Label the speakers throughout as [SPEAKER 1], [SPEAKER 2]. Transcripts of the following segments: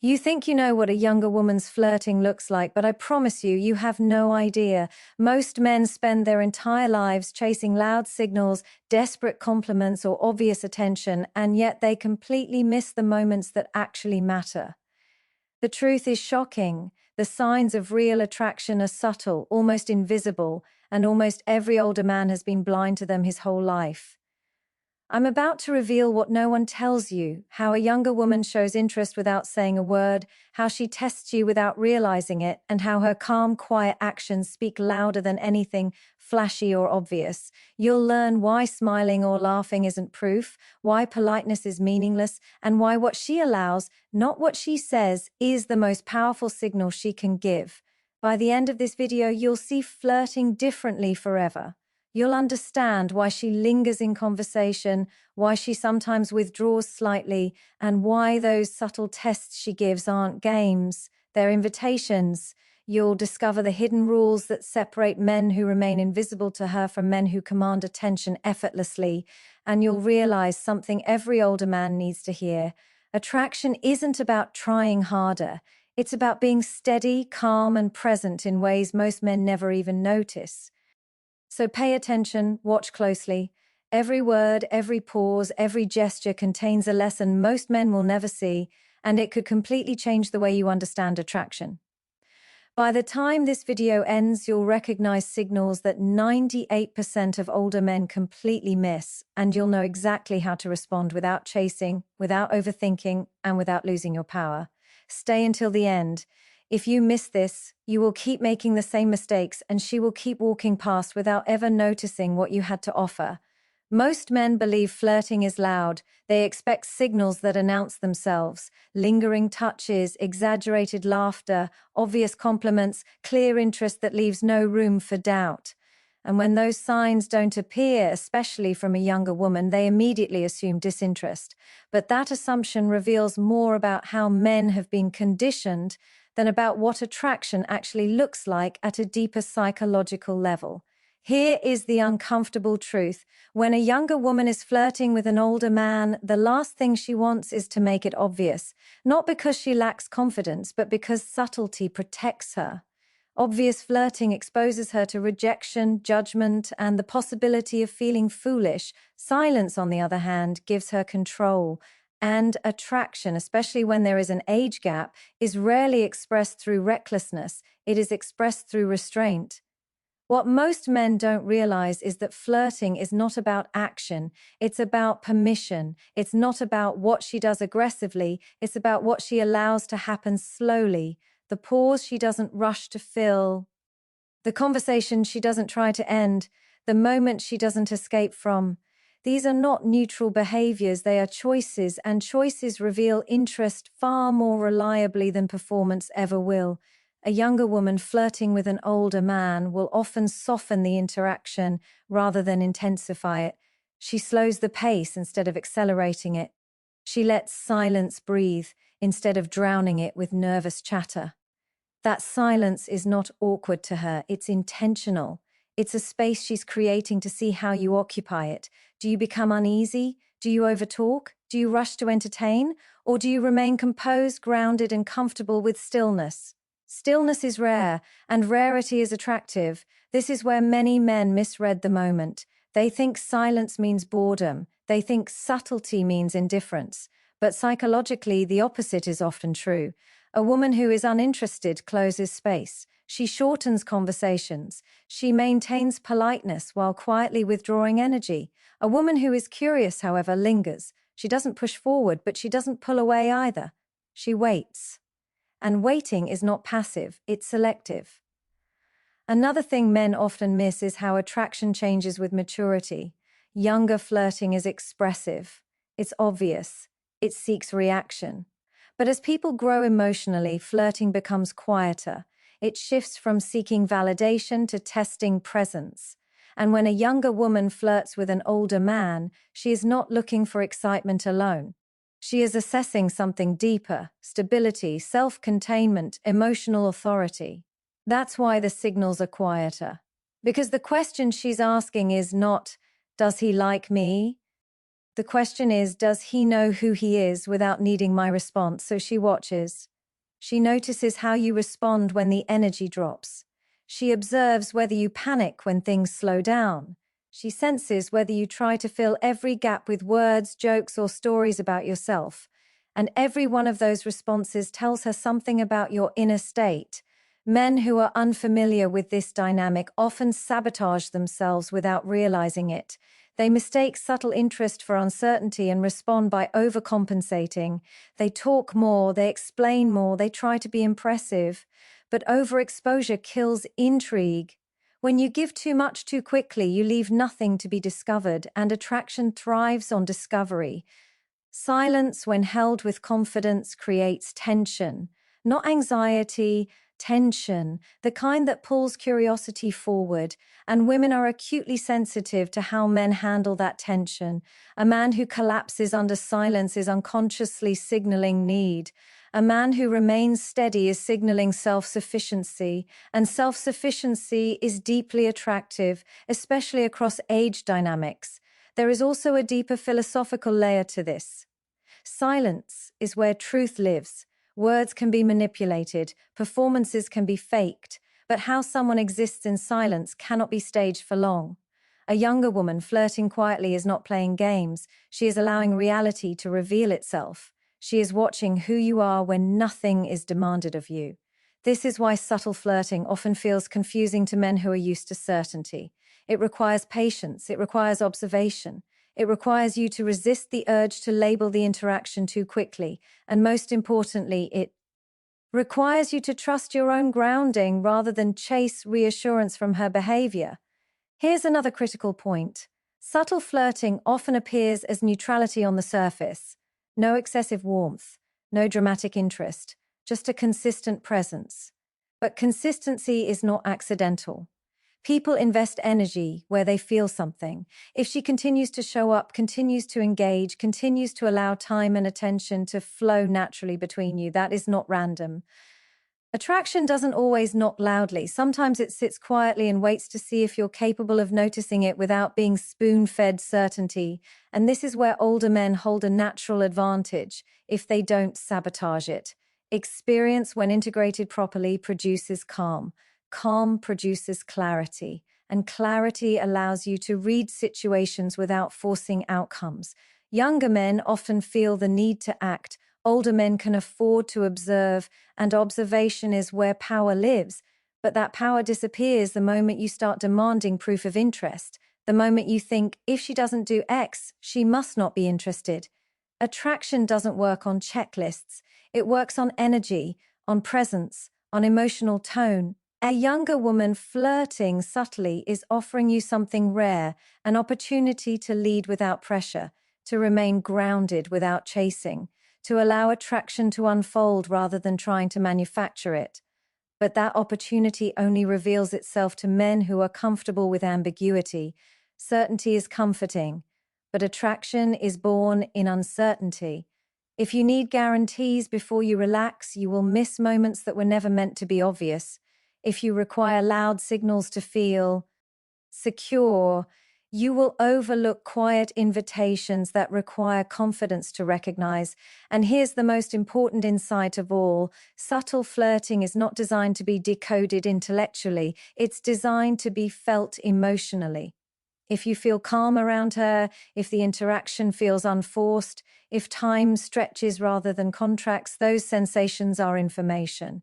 [SPEAKER 1] You think you know what a younger woman's flirting looks like, but I promise you, you have no idea. Most men spend their entire lives chasing loud signals, desperate compliments, or obvious attention, and yet they completely miss the moments that actually matter. The truth is shocking. The signs of real attraction are subtle, almost invisible, and almost every older man has been blind to them his whole life. I'm about to reveal what no one tells you, how a younger woman shows interest without saying a word, how she tests you without realizing it, and how her calm, quiet actions speak louder than anything flashy or obvious. You'll learn why smiling or laughing isn't proof, why politeness is meaningless, and why what she allows, not what she says, is the most powerful signal she can give. By the end of this video, you'll see flirting differently forever. You'll understand why she lingers in conversation, why she sometimes withdraws slightly, and why those subtle tests she gives aren't games, they're invitations. You'll discover the hidden rules that separate men who remain invisible to her from men who command attention effortlessly, and you'll realize something every older man needs to hear. Attraction isn't about trying harder. It's about being steady, calm, and present in ways most men never even notice. So pay attention, watch closely. Every word, every pause, every gesture contains a lesson most men will never see, and it could completely change the way you understand attraction. By the time this video ends, you'll recognize signals that 98% of older men completely miss, and you'll know exactly how to respond without chasing, without overthinking, and without losing your power. Stay until the end. If you miss this, you will keep making the same mistakes and she will keep walking past without ever noticing what you had to offer. Most men believe flirting is loud. They expect signals that announce themselves: lingering touches, exaggerated laughter, obvious compliments, clear interest that leaves no room for doubt. And when those signs don't appear, especially from a younger woman, they immediately assume disinterest. But that assumption reveals more about how men have been conditioned than about what attraction actually looks like at a deeper psychological level. Here is the uncomfortable truth. When a younger woman is flirting with an older man, the last thing she wants is to make it obvious, not because she lacks confidence, but because subtlety protects her. Obvious flirting exposes her to rejection, judgment, and the possibility of feeling foolish. Silence, on the other hand, gives her control. And attraction, especially when there is an age gap, is rarely expressed through recklessness. It is expressed through restraint. What most men don't realize is that flirting is not about action. It's about permission. It's not about what she does aggressively. It's about what she allows to happen slowly. The pause she doesn't rush to fill. The conversation she doesn't try to end. The moment she doesn't escape from. These are not neutral behaviors, they are choices, and choices reveal interest far more reliably than performance ever will. A younger woman flirting with an older man will often soften the interaction rather than intensify it. She slows the pace instead of accelerating it. She lets silence breathe instead of drowning it with nervous chatter. That silence is not awkward to her, it's intentional. It's a space she's creating to see how you occupy it. Do you become uneasy? Do you overtalk? Do you rush to entertain? Or do you remain composed, grounded, and comfortable with stillness? Stillness is rare, and rarity is attractive. This is where many men misread the moment. They think silence means boredom. They think subtlety means indifference. But psychologically, the opposite is often true. A woman who is uninterested closes space. She shortens conversations. She maintains politeness while quietly withdrawing energy. A woman who is curious, however, lingers. She doesn't push forward, but she doesn't pull away either. She waits. And waiting is not passive, it's selective. Another thing men often miss is how attraction changes with maturity. Younger flirting is expressive. It's obvious. It seeks reaction. But as people grow emotionally, flirting becomes quieter. It shifts from seeking validation to testing presence. And when a younger woman flirts with an older man, she is not looking for excitement alone. She is assessing something deeper: stability, self-containment, emotional authority. That's why the signals are quieter. Because the question she's asking is not, does he like me? The question is, does he know who he is without needing my response? So she watches. She notices how you respond when the energy drops. She observes whether you panic when things slow down. She senses whether you try to fill every gap with words, jokes, or stories about yourself. And every one of those responses tells her something about your inner state. Men who are unfamiliar with this dynamic often sabotage themselves without realizing it. They mistake subtle interest for uncertainty and respond by overcompensating. They talk more, they explain more, they try to be impressive. But overexposure kills intrigue. When you give too much too quickly, you leave nothing to be discovered, and attraction thrives on discovery. Silence, when held with confidence, creates tension, not anxiety, tension, the kind that pulls curiosity forward, and women are acutely sensitive to how men handle that tension. A man who collapses under silence is unconsciously signaling need. A man who remains steady is signaling self-sufficiency, and self-sufficiency is deeply attractive, especially across age dynamics. There is also a deeper philosophical layer to this. Silence is where truth lives. Words can be manipulated, performances can be faked, but how someone exists in silence cannot be staged for long. A younger woman flirting quietly is not playing games. She is allowing reality to reveal itself. She is watching who you are when nothing is demanded of you. This is why subtle flirting often feels confusing to men who are used to certainty. It requires patience, it requires observation. It requires you to resist the urge to label the interaction too quickly, and most importantly, it requires you to trust your own grounding rather than chase reassurance from her behavior. Here's another critical point. Subtle flirting often appears as neutrality on the surface. No excessive warmth, no dramatic interest, just a consistent presence. But consistency is not accidental. People invest energy where they feel something. If she continues to show up, continues to engage, continues to allow time and attention to flow naturally between you, that is not random. Attraction doesn't always knock loudly. Sometimes it sits quietly and waits to see if you're capable of noticing it without being spoon-fed certainty. And this is where older men hold a natural advantage if they don't sabotage it. Experience, when integrated properly, produces calm. Calm produces clarity, and clarity allows you to read situations without forcing outcomes. Younger men often feel the need to act. Older men can afford to observe, and observation is where power lives. But that power disappears the moment you start demanding proof of interest, the moment you think, if she doesn't do X, she must not be interested. Attraction doesn't work on checklists. It works on energy, on presence, on emotional tone. A younger woman flirting subtly is offering you something rare, an opportunity to lead without pressure, to remain grounded without chasing, to allow attraction to unfold rather than trying to manufacture it. But that opportunity only reveals itself to men who are comfortable with ambiguity. Certainty is comforting, but attraction is born in uncertainty. If you need guarantees before you relax, you will miss moments that were never meant to be obvious. If you require loud signals to feel secure, you will overlook quiet invitations that require confidence to recognize. And here's the most important insight of all. Subtle flirting is not designed to be decoded intellectually. It's designed to be felt emotionally. If you feel calm around her, if the interaction feels unforced, if time stretches rather than contracts, those sensations are information.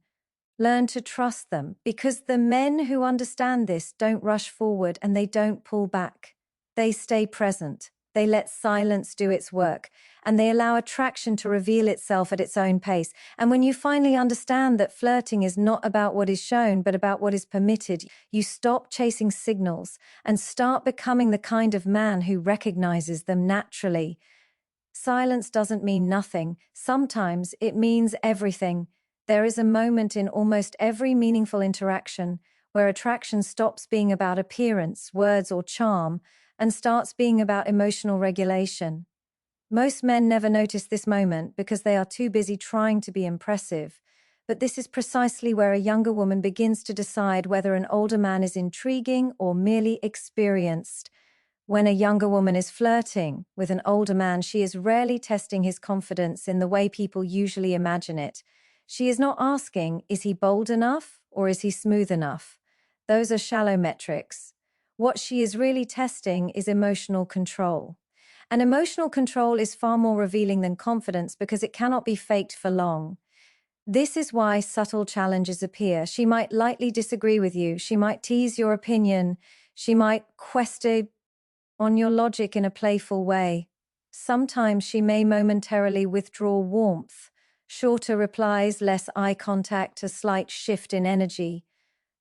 [SPEAKER 1] Learn to trust them, because the men who understand this don't rush forward and they don't pull back. They stay present. They let silence do its work, and they allow attraction to reveal itself at its own pace. And when you finally understand that flirting is not about what is shown, but about what is permitted, you stop chasing signals and start becoming the kind of man who recognizes them naturally. Silence doesn't mean nothing. Sometimes it means everything. There is a moment in almost every meaningful interaction where attraction stops being about appearance, words, or charm, and starts being about emotional regulation. Most men never notice this moment because they are too busy trying to be impressive. But this is precisely where a younger woman begins to decide whether an older man is intriguing or merely experienced. When a younger woman is flirting with an older man, she is rarely testing his confidence in the way people usually imagine it. She is not asking, is he bold enough or is he smooth enough? Those are shallow metrics. What she is really testing is emotional control. And emotional control is far more revealing than confidence because it cannot be faked for long. This is why subtle challenges appear. She might lightly disagree with you. She might tease your opinion. She might question on your logic in a playful way. Sometimes she may momentarily withdraw warmth. Shorter replies, less eye contact, a slight shift in energy.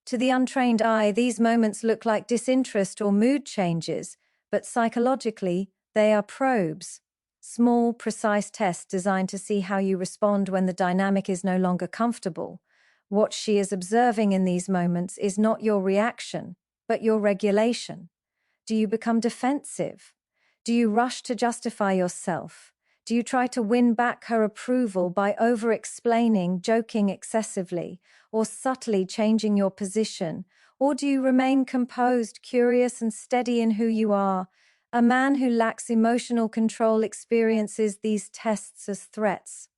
[SPEAKER 1] To the untrained eye, these moments look like disinterest or mood changes, but psychologically, they are probes. Small, precise tests designed to see how you respond when the dynamic is no longer comfortable. What she is observing in these moments is not your reaction, but your regulation. Do you become defensive? Do you rush to justify yourself? Do you try to win back her approval by over-explaining, joking excessively, or subtly changing your position? Or do you remain composed, curious, and steady in who you are? A man who lacks emotional control experiences these tests as threats.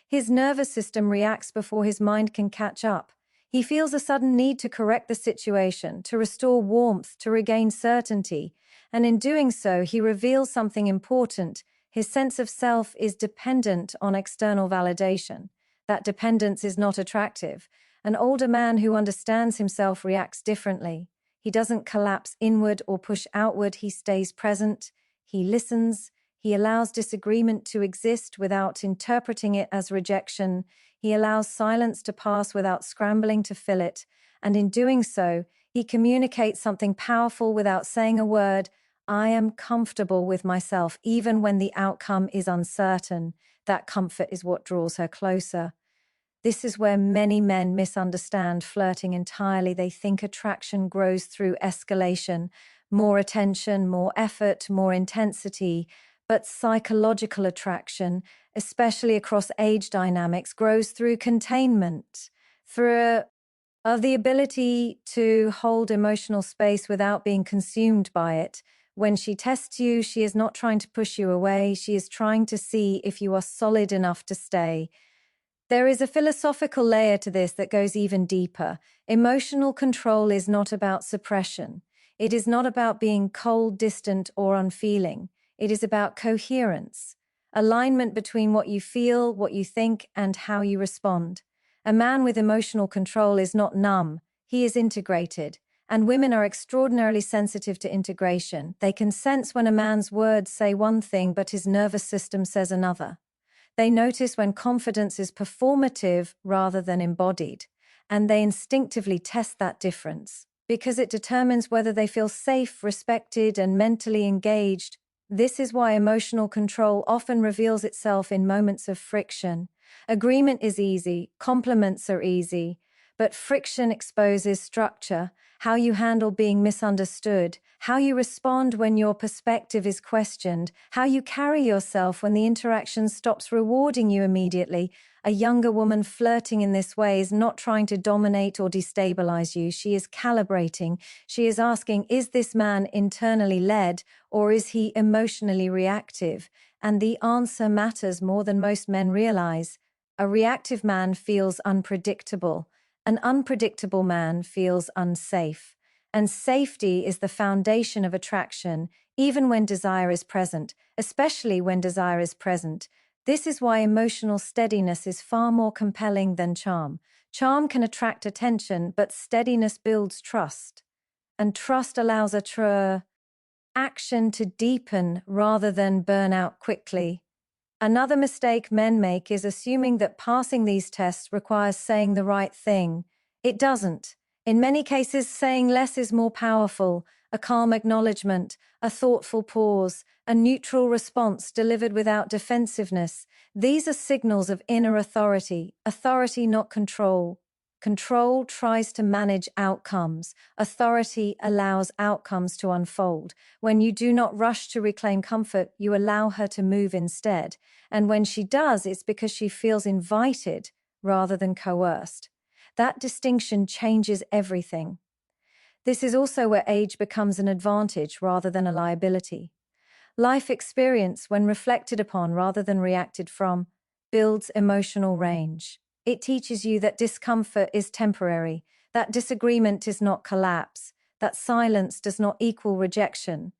[SPEAKER 1] His nervous system reacts before his mind can catch up. He feels a sudden need to correct the situation, to restore warmth, to regain certainty, and in doing so, he reveals something important. His sense of self is dependent on external validation. That dependence is not attractive. An older man who understands himself reacts differently. He doesn't collapse inward or push outward. He stays present. He listens. He allows disagreement to exist without interpreting it as rejection. He allows silence to pass without scrambling to fill it. And in doing so, he communicates something powerful without saying a word. I am comfortable with myself, even when the outcome is uncertain. That comfort is what draws her closer. This is where many men misunderstand flirting entirely. They think attraction grows through escalation, more attention, more effort, more intensity. But psychological attraction, especially across age dynamics, grows through containment, through the ability to hold emotional space without being consumed by it. When she tests you, she is not trying to push you away. She is trying to see if you are solid enough to stay. There is a philosophical layer to this that goes even deeper. Emotional control is not about suppression. It is not about being cold, distant, or unfeeling. It is about coherence, alignment between what you feel, what you think, and how you respond. A man with emotional control is not numb. He is integrated. And women are extraordinarily sensitive to integration. They can sense when a man's words say one thing, but his nervous system says another. They notice when confidence is performative rather than embodied, and they instinctively test that difference because it determines whether they feel safe, respected, and mentally engaged. This is why emotional control often reveals itself in moments of friction. Agreement is easy, compliments are easy, but friction exposes structure, how you handle being misunderstood, how you respond when your perspective is questioned, how you carry yourself when the interaction stops rewarding you immediately. A younger woman flirting in this way is not trying to dominate or destabilize you. She is calibrating. She is asking, is this man internally led or is he emotionally reactive? And the answer matters more than most men realize. A reactive man feels unpredictable. An unpredictable man feels unsafe, and safety is the foundation of attraction, even when desire is present, especially when desire is present. This is why emotional steadiness is far more compelling than charm. Charm can attract attention, but steadiness builds trust, and trust allows action to deepen rather than burn out quickly. Another mistake men make is assuming that passing these tests requires saying the right thing. It doesn't. In many cases, saying less is more powerful. A calm acknowledgement, a thoughtful pause, a neutral response delivered without defensiveness. These are signals of inner authority, not control. Control tries to manage outcomes. Authority allows outcomes to unfold. When you do not rush to reclaim comfort, you allow her to move instead. And when she does, it's because she feels invited rather than coerced. That distinction changes everything. This is also where age becomes an advantage rather than a liability. Life experience, when reflected upon rather than reacted from, builds emotional range. It teaches you that discomfort is temporary, that disagreement is not collapse, that silence does not equal rejection.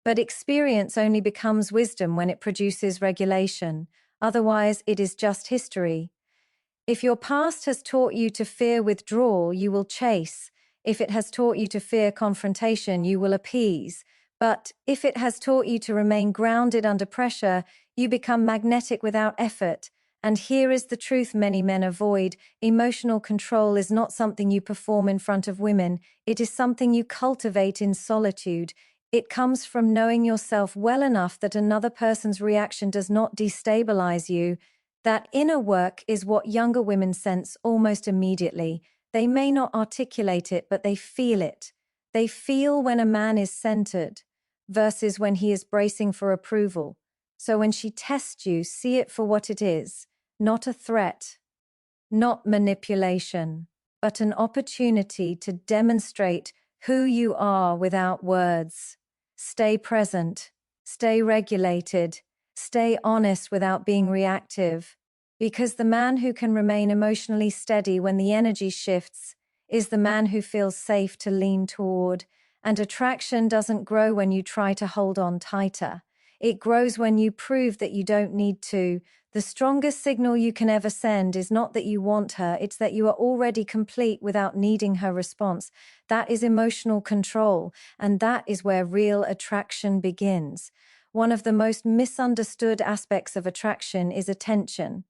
[SPEAKER 1] But experience only becomes wisdom when it produces regulation. Otherwise, it is just history. If your past has taught you to fear withdrawal, you will chase. If it has taught you to fear confrontation, you will appease. But if it has taught you to remain grounded under pressure, you become magnetic without effort. And here is the truth many men avoid. Emotional control is not something you perform in front of women. It is something you cultivate in solitude. It comes from knowing yourself well enough that another person's reaction does not destabilize you. That inner work is what younger women sense almost immediately. They may not articulate it, but they feel it. They feel when a man is centered versus when he is bracing for approval. So when she tests you, see it for what it is, not a threat, not manipulation, but an opportunity to demonstrate who you are without words. Stay present, stay regulated, stay honest without being reactive, because the man who can remain emotionally steady when the energy shifts is the man who feels safe to lean toward, and attraction doesn't grow when you try to hold on tighter. It grows when you prove that you don't need to. The strongest signal you can ever send is not that you want her, it's that you are already complete without needing her response. That is emotional control, and that is where real attraction begins. One of the most misunderstood aspects of attraction is attention.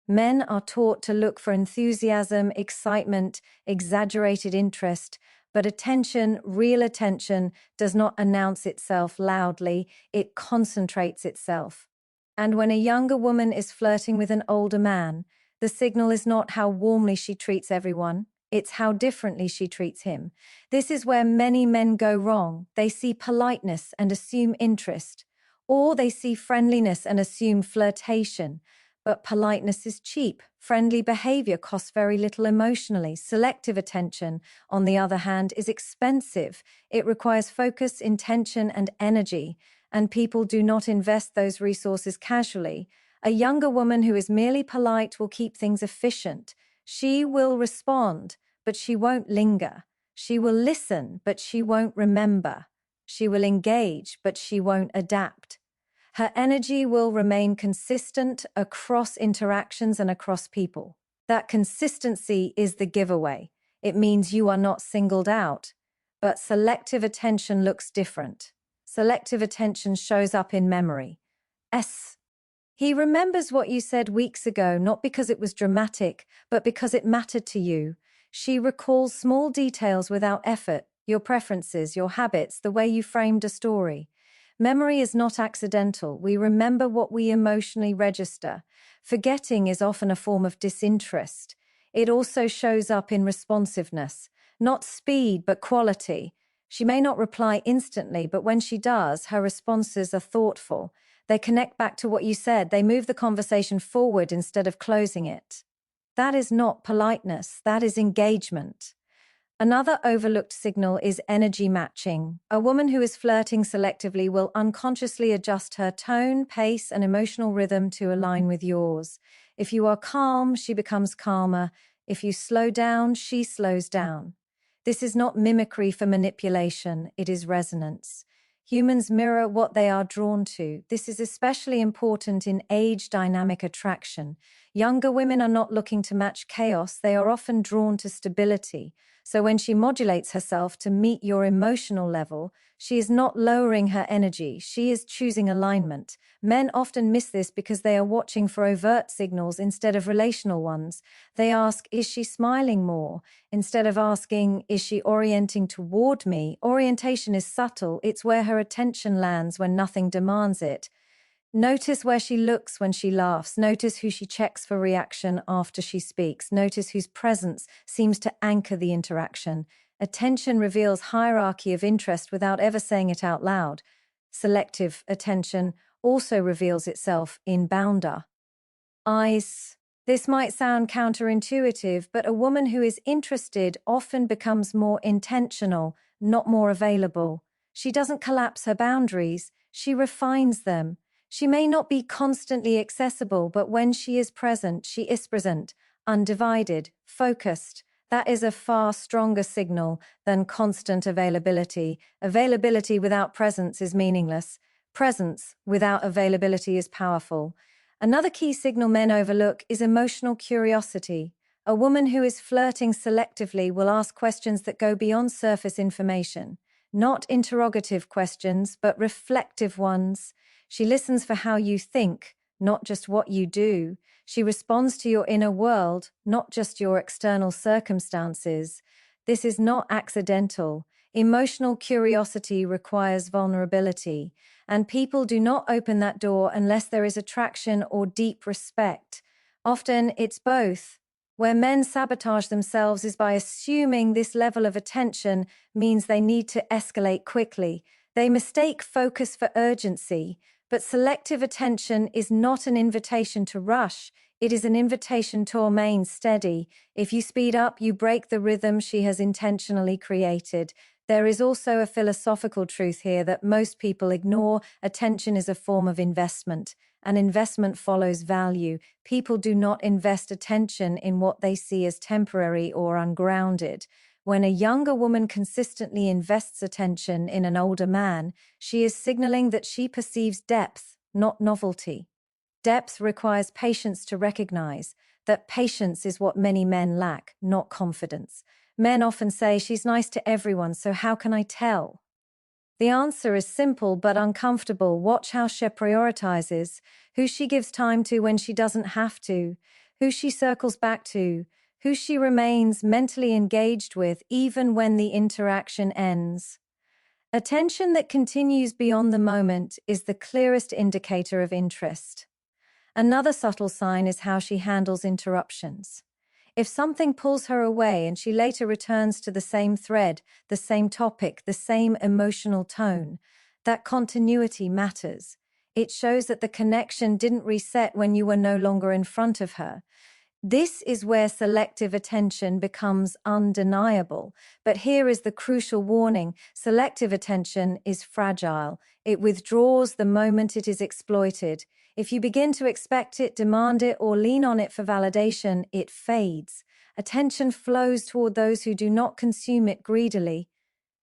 [SPEAKER 1] Men are taught to look for enthusiasm, excitement, exaggerated interest, but attention, real attention, does not announce itself loudly, it concentrates itself. And when a younger woman is flirting with an older man, the signal is not how warmly she treats everyone, it's how differently she treats him. This is where many men go wrong. They see politeness and assume interest, or they see friendliness and assume flirtation. But politeness is cheap. Friendly behavior costs very little emotionally. Selective attention, on the other hand, is expensive. It requires focus, intention, and energy, and people do not invest those resources casually. A younger woman who is merely polite will keep things efficient. She will respond, but she won't linger. She will listen, but she won't remember. She will engage, but she won't adapt. Her energy will remain consistent across interactions and across people. That consistency is the giveaway. It means you are not singled out. But selective attention looks different. Selective attention shows up in memory. He remembers what you said weeks ago, not because it was dramatic, but because it mattered to you. She recalls small details without effort, your preferences, your habits, the way you framed a story. Memory is not accidental. We remember what we emotionally register. Forgetting is often a form of disinterest. It also shows up in responsiveness, not speed, but quality. She may not reply instantly, but when she does, her responses are thoughtful. They connect back to what you said. They move the conversation forward instead of closing it. That is not politeness. That is engagement. Another overlooked signal is energy matching. A woman who is flirting selectively will unconsciously adjust her tone, pace, and emotional rhythm to align with yours. If you are calm, she becomes calmer. If you slow down, she slows down. This is not mimicry for manipulation, it is resonance. Humans mirror what they are drawn to. This is especially important in age-dynamic attraction. Younger women are not looking to match chaos, they are often drawn to stability. So when she modulates herself to meet your emotional level, she is not lowering her energy, she is choosing alignment. Men often miss this because they are watching for overt signals instead of relational ones. They ask, is she smiling more? Instead of asking, is she orienting toward me? Orientation is subtle, it's where her attention lands when nothing demands it. Notice where she looks when she laughs. Notice who she checks for reaction after she speaks. Notice whose presence seems to anchor the interaction. Attention reveals hierarchy of interest without ever saying it out loud. Selective attention also reveals itself in bounder eyes. This might sound counterintuitive, but a woman who is interested often becomes more intentional, not more available. She doesn't collapse her boundaries, she refines them. She may not be constantly accessible, but when she is present, she is present, undivided, focused. That is a far stronger signal than constant availability. Availability without presence is meaningless. Presence without availability is powerful. Another key signal men overlook is emotional curiosity. A woman who is flirting selectively will ask questions that go beyond surface information. Not interrogative questions, but reflective ones. She listens for how you think, not just what you do. She responds to your inner world, not just your external circumstances. This is not accidental. Emotional curiosity requires vulnerability, and people do not open that door unless there is attraction or deep respect. Often it's both. Where men sabotage themselves is by assuming this level of attention means they need to escalate quickly. They mistake focus for urgency, but selective attention is not an invitation to rush. It is an invitation to remain steady. If you speed up, you break the rhythm she has intentionally created. There is also a philosophical truth here that most people ignore. Attention is a form of investment. An investment follows value. People do not invest attention in what they see as temporary or ungrounded. When a younger woman consistently invests attention in an older man, she is signaling that she perceives depth, not novelty. Depth requires patience to recognize. That patience is what many men lack, not confidence. Men often say, "She's nice to everyone, so how can I tell?" The answer is simple but uncomfortable. Watch how she prioritizes, who she gives time to when she doesn't have to, who she circles back to, who she remains mentally engaged with even when the interaction ends. Attention that continues beyond the moment is the clearest indicator of interest. Another subtle sign is how she handles interruptions. If something pulls her away and she later returns to the same thread, the same topic, the same emotional tone, that continuity matters. It shows that the connection didn't reset when you were no longer in front of her. This is where selective attention becomes undeniable. But here is the crucial warning. Selective attention is fragile. It withdraws the moment it is exploited. If you begin to expect it, demand it, or lean on it for validation, it fades. Attention flows toward those who do not consume it greedily.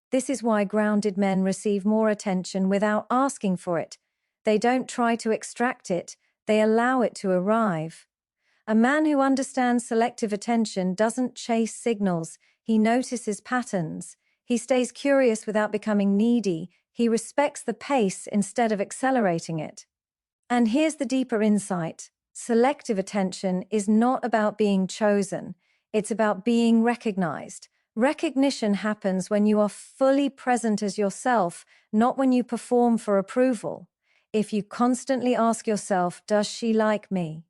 [SPEAKER 1] This is why grounded men receive more attention without asking for it. They don't try to extract it, they allow it to arrive. A man who understands selective attention doesn't chase signals, he notices patterns. He stays curious without becoming needy. He respects the pace instead of accelerating it. And here's the deeper insight. Selective attention is not about being chosen. It's about being recognized. Recognition happens when you are fully present as yourself, not when you perform for approval. If you constantly ask yourself, "Does she like me?"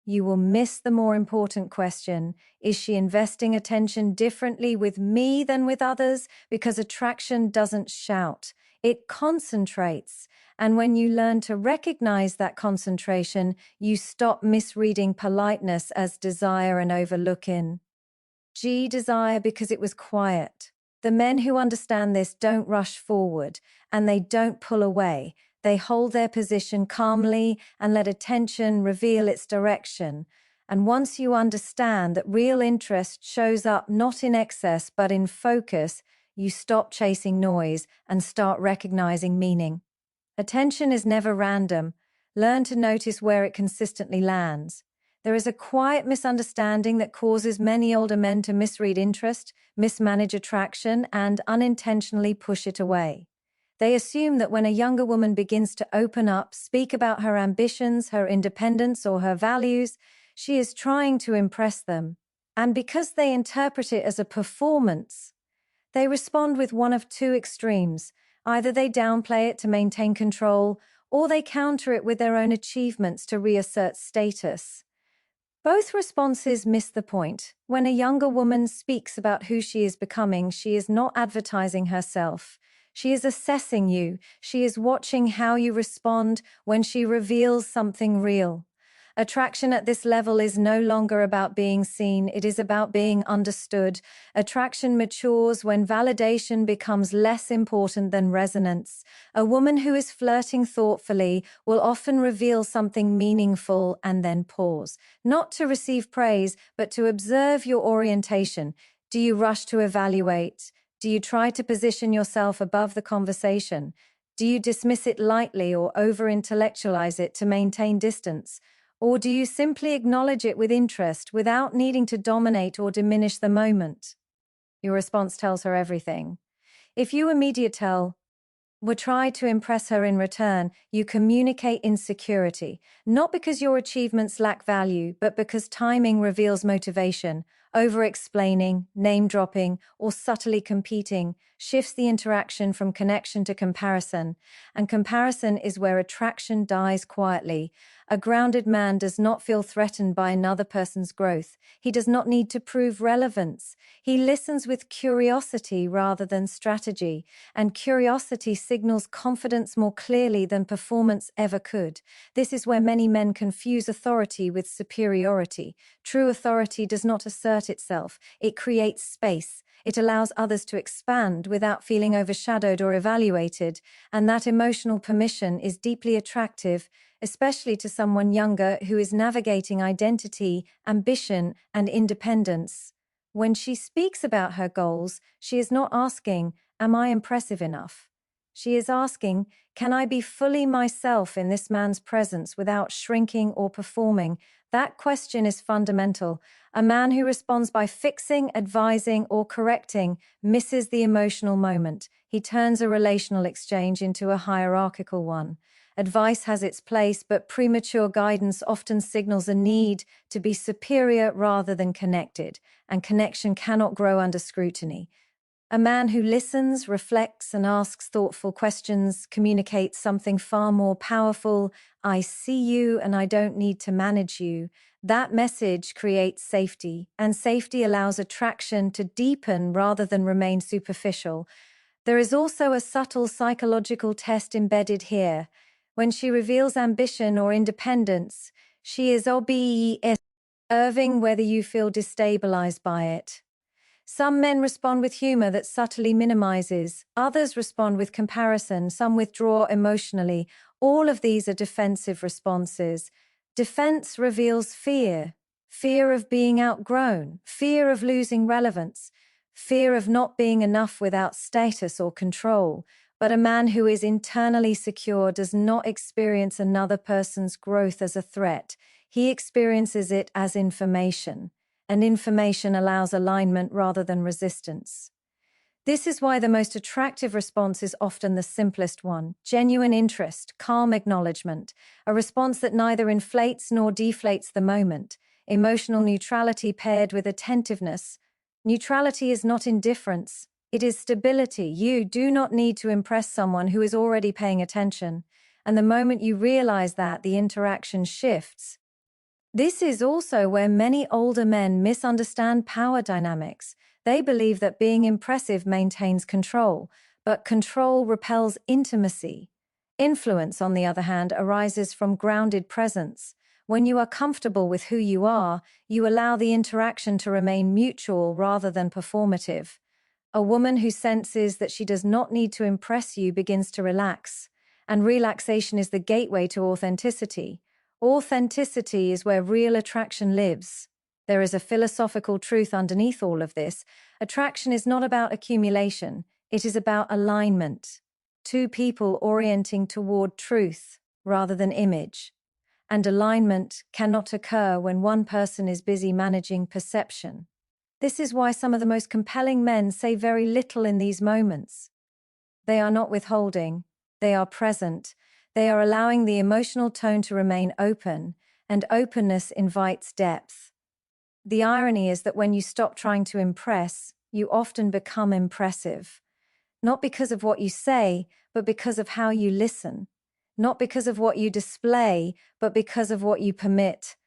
[SPEAKER 1] you will miss the more important question. Is she investing attention differently with me than with others? Because attraction doesn't shout, it concentrates. And when you learn to recognize that concentration, you stop misreading politeness as desire and overlooking desire because it was quiet. The men who understand this don't rush forward, and they don't pull away. They hold their position calmly and let attention reveal its direction. And once you understand that real interest shows up not in excess but in focus, you stop chasing noise and start recognizing meaning. Attention is never random. Learn to notice where it consistently lands. There is a quiet misunderstanding that causes many older men to misread interest, mismanage attraction, and unintentionally push it away. They assume that when a younger woman begins to open up, speak about her ambitions, her independence, or her values, she is trying to impress them. And because they interpret it as a performance, they respond with one of two extremes. Either they downplay it to maintain control, or they counter it with their own achievements to reassert status. Both responses miss the point. When a younger woman speaks about who she is becoming, she is not advertising herself. She is assessing you. She is watching how you respond when she reveals something real. Attraction at this level is no longer about being seen, it is about being understood. Attraction matures when validation becomes less important than resonance. A woman who is flirting thoughtfully will often reveal something meaningful and then pause, not to receive praise, but to observe your orientation. Do you rush to evaluate? Do you try to position yourself above the conversation? Do you dismiss it lightly or over-intellectualize it to maintain distance? Or do you simply acknowledge it with interest without needing to dominate or diminish the moment? Your response tells her everything. If you immediately would try to impress her in return, you communicate insecurity, not because your achievements lack value, but because timing reveals motivation. Over-explaining, name-dropping, or subtly competing shifts the interaction from connection to comparison, and comparison is where attraction dies quietly. A grounded man does not feel threatened by another person's growth. He does not need to prove relevance. He listens with curiosity rather than strategy, and curiosity signals confidence more clearly than performance ever could. This is where many men confuse authority with superiority. True authority does not assert itself. It creates space. It allows others to expand without feeling overshadowed or evaluated, and that emotional permission is deeply attractive, especially to someone younger who is navigating identity, ambition, and independence. When she speaks about her goals, she is not asking, "Am I impressive enough?" She is asking, "Can I be fully myself in this man's presence without shrinking or performing?" That question is fundamental. A man who responds by fixing, advising, or correcting misses the emotional moment. He turns a relational exchange into a hierarchical one. Advice has its place, but premature guidance often signals a need to be superior rather than connected, and connection cannot grow under scrutiny. A man who listens, reflects, and asks thoughtful questions communicates something far more powerful. "I see you and I don't need to manage you." That message creates safety, and safety allows attraction to deepen rather than remain superficial. There is also a subtle psychological test embedded here. When she reveals ambition or independence, she is observing whether you feel destabilized by it. Some men respond with humor that subtly minimizes, others respond with comparison, some withdraw emotionally. All of these are defensive responses. Defense reveals fear, fear of being outgrown, fear of losing relevance, fear of not being enough without status or control. But a man who is internally secure does not experience another person's growth as a threat. He experiences it as information, and information allows alignment rather than resistance. This is why the most attractive response is often the simplest one: genuine interest, calm acknowledgement, a response that neither inflates nor deflates the moment, emotional neutrality paired with attentiveness. Neutrality is not indifference, it is stability. You do not need to impress someone who is already paying attention, and the moment you realize that, the interaction shifts. This is also where many older men misunderstand power dynamics. They believe that being impressive maintains control, but control repels intimacy. Influence, on the other hand, arises from grounded presence. When you are comfortable with who you are, you allow the interaction to remain mutual rather than performative. A woman who senses that she does not need to impress you begins to relax, and relaxation is the gateway to authenticity. Authenticity is where real attraction lives. There is a philosophical truth underneath all of this. Attraction is not about accumulation, it is about alignment. Two people orienting toward truth rather than image. And alignment cannot occur when one person is busy managing perception. This is why some of the most compelling men say very little in these moments. They are not withholding, they are present. They are allowing the emotional tone to remain open, and openness invites depth. The irony is that when you stop trying to impress, you often become impressive. Not because of what you say, but because of how you listen. Not because of what you display, but because of what you permit.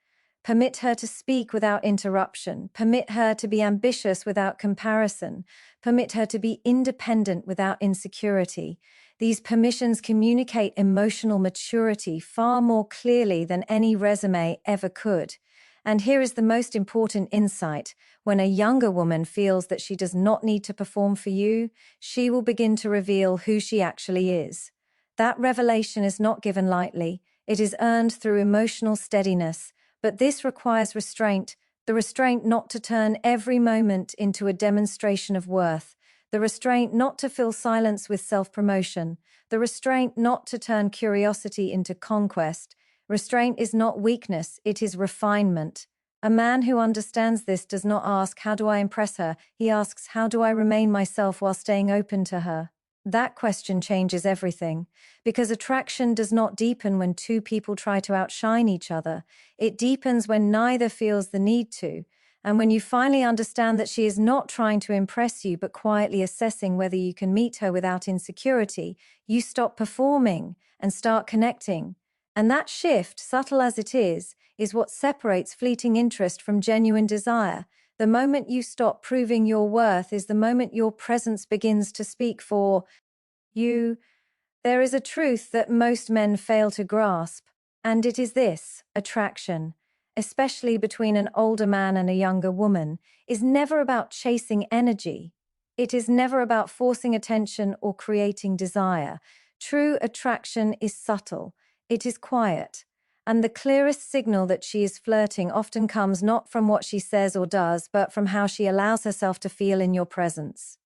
[SPEAKER 1] Permit her to speak without interruption. Permit her to be ambitious without comparison. Permit her to be independent without insecurity. These permissions communicate emotional maturity far more clearly than any resume ever could. And here is the most important insight. When a younger woman feels that she does not need to perform for you, she will begin to reveal who she actually is. That revelation is not given lightly. It is earned through emotional steadiness, but this requires restraint, the restraint not to turn every moment into a demonstration of worth, the restraint not to fill silence with self-promotion, the restraint not to turn curiosity into conquest. Restraint is not weakness, it is refinement. A man who understands this does not ask, "How do I impress her?" He asks, "How do I remain myself while staying open to her?" That question changes everything, because attraction does not deepen when two people try to outshine each other. It deepens when neither feels the need to. And when you finally understand that she is not trying to impress you but quietly assessing whether you can meet her without insecurity, you stop performing and start connecting. And that shift, subtle as it is what separates fleeting interest from genuine desire. The moment you stop proving your worth is the moment your presence begins to speak for you. There is a truth that most men fail to grasp, and it is this: attraction, especially between an older man and a younger woman, is never about chasing energy. It is never about forcing attention or creating desire. True attraction is subtle. It is quiet. And the clearest signal that she is flirting often comes not from what she says or does, but from how she allows herself to feel in your presence.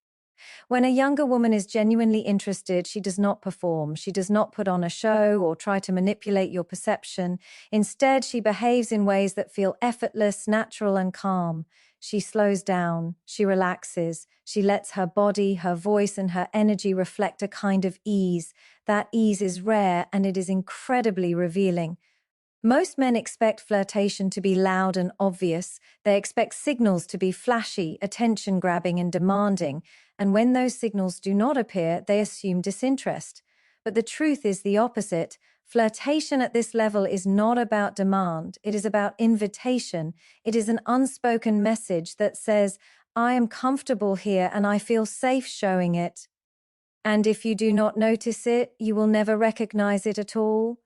[SPEAKER 1] When a younger woman is genuinely interested, she does not perform. She does not put on a show or try to manipulate your perception. Instead, she behaves in ways that feel effortless, natural, and calm. She slows down. She relaxes. She lets her body, her voice, and her energy reflect a kind of ease. That ease is rare, and it is incredibly revealing. Most men expect flirtation to be loud and obvious. They expect signals to be flashy, attention-grabbing, and demanding. And when those signals do not appear, they assume disinterest. But the truth is the opposite. Flirtation at this level is not about demand. It is about invitation. It is an unspoken message that says, "I am comfortable here and I feel safe showing it." And if you do not notice it, you will never recognize it at all.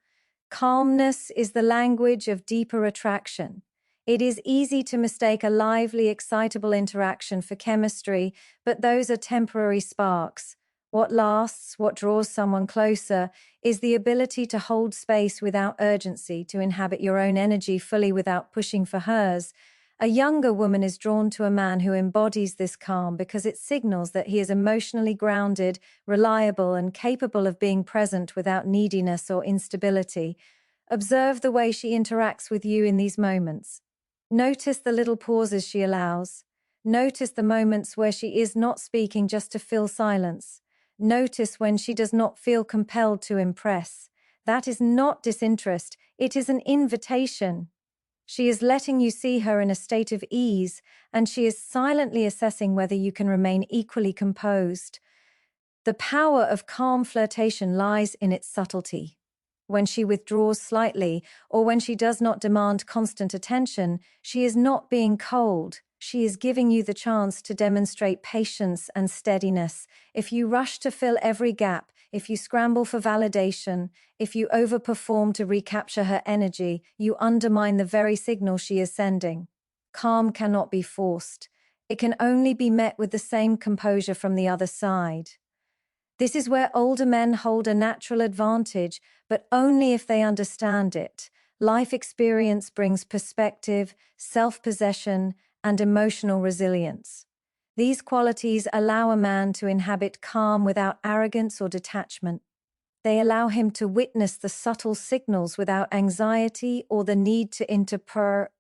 [SPEAKER 1] Calmness is the language of deeper attraction. It is easy to mistake a lively, excitable interaction for chemistry, but those are temporary sparks. What lasts, what draws someone closer, is the ability to hold space without urgency, to inhabit your own energy fully without pushing for hers. A younger woman is drawn to a man who embodies this calm because it signals that he is emotionally grounded, reliable, and capable of being present without neediness or instability. Observe the way she interacts with you in these moments. Notice the little pauses she allows. Notice the moments where she is not speaking just to fill silence. Notice when she does not feel compelled to impress. That is not disinterest, it is an invitation. She is letting you see her in a state of ease, and she is silently assessing whether you can remain equally composed. The power of calm flirtation lies in its subtlety. When she withdraws slightly, or when she does not demand constant attention, she is not being cold. She is giving you the chance to demonstrate patience and steadiness. If you rush to fill every gap, if you scramble for validation, if you overperform to recapture her energy, you undermine the very signal she is sending. Calm cannot be forced. It can only be met with the same composure from the other side. This is where older men hold a natural advantage, but only if they understand it. Life experience brings perspective, self-possession, and emotional resilience. These qualities allow a man to inhabit calm without arrogance or detachment. They allow him to witness the subtle signals without anxiety or the need to interpret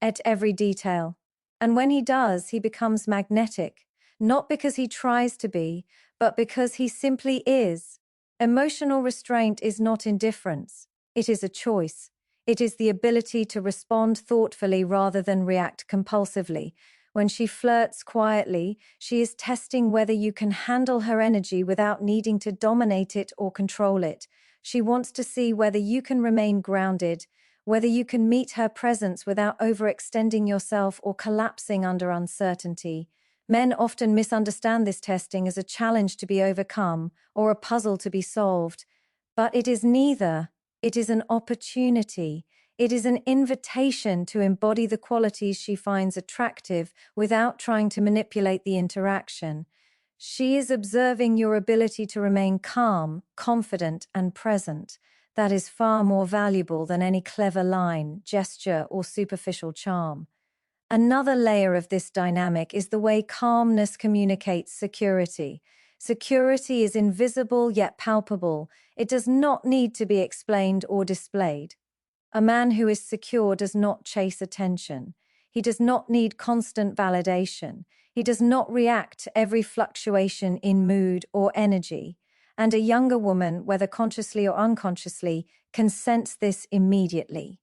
[SPEAKER 1] at every detail. And when he does, he becomes magnetic, not because he tries to be, but because he simply is. Emotional restraint is not indifference. It is a choice. It is the ability to respond thoughtfully rather than react compulsively. When she flirts quietly, she is testing whether you can handle her energy without needing to dominate it or control it. She wants to see whether you can remain grounded, whether you can meet her presence without overextending yourself or collapsing under uncertainty. Men often misunderstand this testing as a challenge to be overcome or a puzzle to be solved. But it is neither. It is an opportunity. It is an invitation to embody the qualities she finds attractive without trying to manipulate the interaction. She is observing your ability to remain calm, confident, and present. That is far more valuable than any clever line, gesture, or superficial charm. Another layer of this dynamic is the way calmness communicates security. Security is invisible yet palpable. It does not need to be explained or displayed. A man who is secure does not chase attention. He does not need constant validation. He does not react to every fluctuation in mood or energy. And a younger woman, whether consciously or unconsciously, can sense this immediately.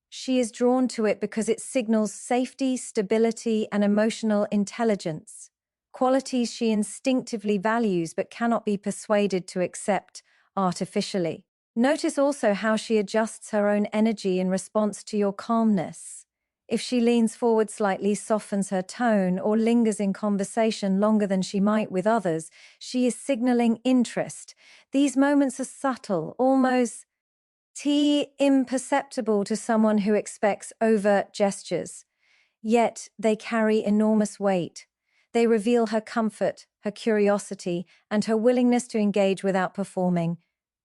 [SPEAKER 1] She is drawn to it because it signals safety, stability, and emotional intelligence, qualities she instinctively values but cannot be persuaded to accept artificially. Notice also how she adjusts her own energy in response to your calmness. If she leans forward slightly, softens her tone, or lingers in conversation longer than she might with others, she is signaling interest. These moments are subtle, almost imperceptible to someone who expects overt gestures. Yet they carry enormous weight. They reveal her comfort, her curiosity, and her willingness to engage without performing.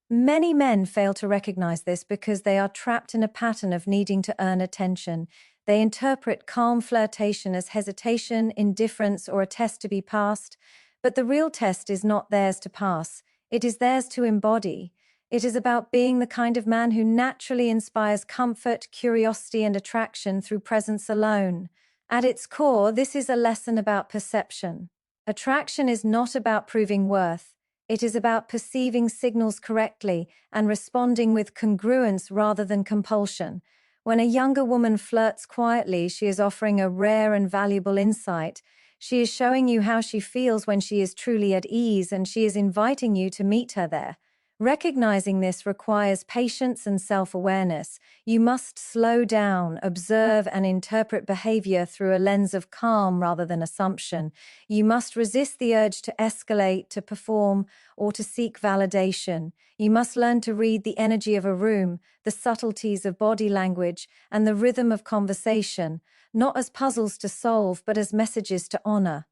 [SPEAKER 1] Many men fail to recognize this because they are trapped in a pattern of needing to earn attention. They interpret calm flirtation as hesitation, indifference, or a test to be passed. But the real test is not theirs to pass. It is theirs to embody. It is about being the kind of man who naturally inspires comfort, curiosity, and attraction through presence alone. At its core, this is a lesson about perception. Attraction is not about proving worth. It is about perceiving signals correctly and responding with congruence rather than compulsion. When a younger woman flirts quietly, she is offering a rare and valuable insight. She is showing you how she feels when she is truly at ease, and she is inviting you to meet her there. Recognizing this requires patience and self-awareness. You must slow down, observe, and interpret behavior through a lens of calm rather than assumption. You must resist the urge to escalate, to perform, or to seek validation. You must learn to read the energy of a room, the subtleties of body language, and the rhythm of conversation, not as puzzles to solve, but as messages to honor.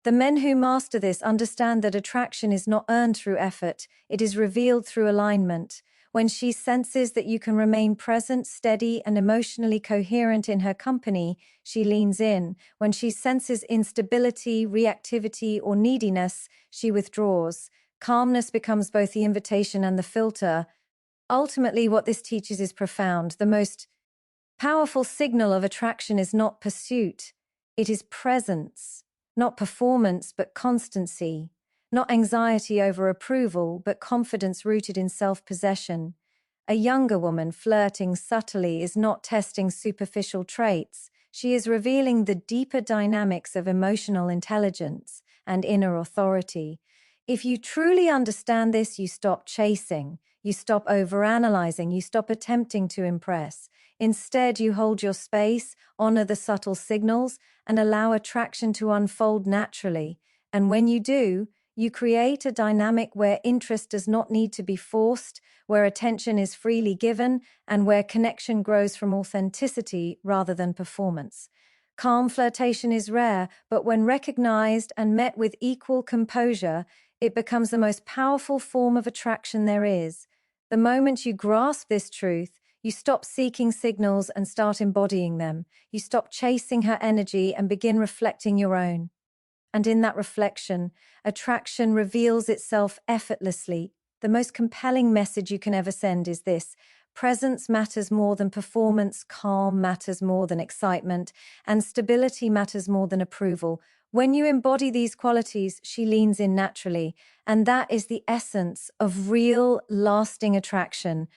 [SPEAKER 1] The men who master this understand that attraction is not earned through effort, it is revealed through alignment. When she senses that you can remain present, steady, and emotionally coherent in her company, she leans in. When she senses instability, reactivity, or neediness, she withdraws. Calmness becomes both the invitation and the filter. Ultimately, what this teaches is profound. The most powerful signal of attraction is not pursuit, it is presence. Not performance, but constancy. Not anxiety over approval, but confidence rooted in self-possession. A younger woman flirting subtly is not testing superficial traits. She is revealing the deeper dynamics of emotional intelligence and inner authority. If you truly understand this, you stop chasing, you stop overanalyzing, you stop attempting to impress. Instead, you hold your space, honor the subtle signals, and allow attraction to unfold naturally. And when you do, you create a dynamic where interest does not need to be forced, where attention is freely given, and where connection grows from authenticity rather than performance. Calm flirtation is rare, but when recognized and met with equal composure, it becomes the most powerful form of attraction there is. The moment you grasp this truth, you stop seeking signals and start embodying them. You stop chasing her energy and begin reflecting your own. And in that reflection, attraction reveals itself effortlessly. The most compelling message you can ever send is this: presence matters more than performance, calm matters more than excitement, and stability matters more than approval. When you embody these qualities, she leans in naturally, and that is the essence of real, lasting attraction.